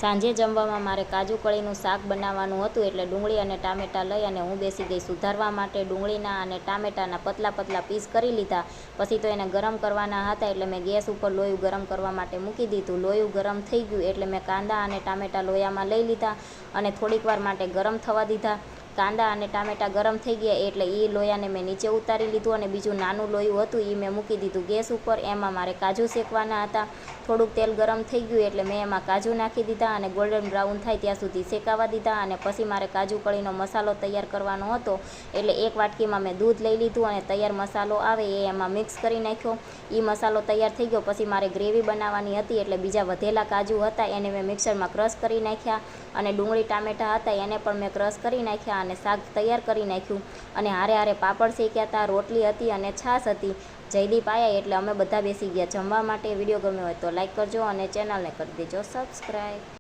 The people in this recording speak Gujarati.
સાંજે જમવામાં મારે કાજુ કળીનું શાક બનાવવાનું હતું, એટલે ડુંગળી અને ટામેટાં લઈ અને હું બેસી ગઈ સુધારવા માટે. ડુંગળીના અને ટામેટાના પતલા પતલા પીસ કરી લીધા. પછી તો એને ગરમ કરવાના હતા, એટલે મેં ગેસ ઉપર લોયું ગરમ કરવા માટે મૂકી દીધું. લોયું ગરમ થઈ ગયું એટલે મેં કાંદા અને ટામેટાં લોયામાં લઈ લીધા અને થોડીક વાર માટે ગરમ થવા દીધા. કાંદા અને ટામેટાં ગરમ થઈ ગયા એટલે એ લોયાને મેં નીચે ઉતારી લીધું અને બીજું નાનું લોયું હતું એ મેં મૂકી દીધું ગેસ ઉપર. એમાં મારે કાજુ શેકવાના હતા. થોડુંક તેલ ગરમ થઈ ગયું એટલે મેં એમાં કાજુ નાખી દીધા અને ગોલ્ડન બ્રાઉન થાય ત્યાં સુધી શેકાવા દીધા. અને પછી મારે કાજુ કળીનો મસાલો તૈયાર કરવાનો હતો, એટલે એક વાટકીમાં મેં દૂધ લઈ લીધું અને તૈયાર મસાલો આવે એ એમાં મિક્સ કરી નાખ્યો. એ મસાલો તૈયાર થઈ ગયો પછી મારે ગ્રેવી બનાવવાની હતી, એટલે બીજા વધેલા કાજુ હતા એને મેં મિક્સરમાં ક્રશ કરી નાખ્યા અને ડુંગળી ટામેટાં હતા એને પણ મેં ક્રશ કરી નાખ્યા અને શાક તૈયાર કરી નાખ્યું. અને હારે હારે પાપડ શેક્યા હતા, રોટલી હતી અને છાશ હતી. જયદીપ આવ્યા એટલે અમે બધા બેસી ગયા જમવા માટે. વિડીયો ગમ્યો હોય તો લાઈક કરજો અને ચેનલને કરી દેજો સબસ્ક્રાઈબ.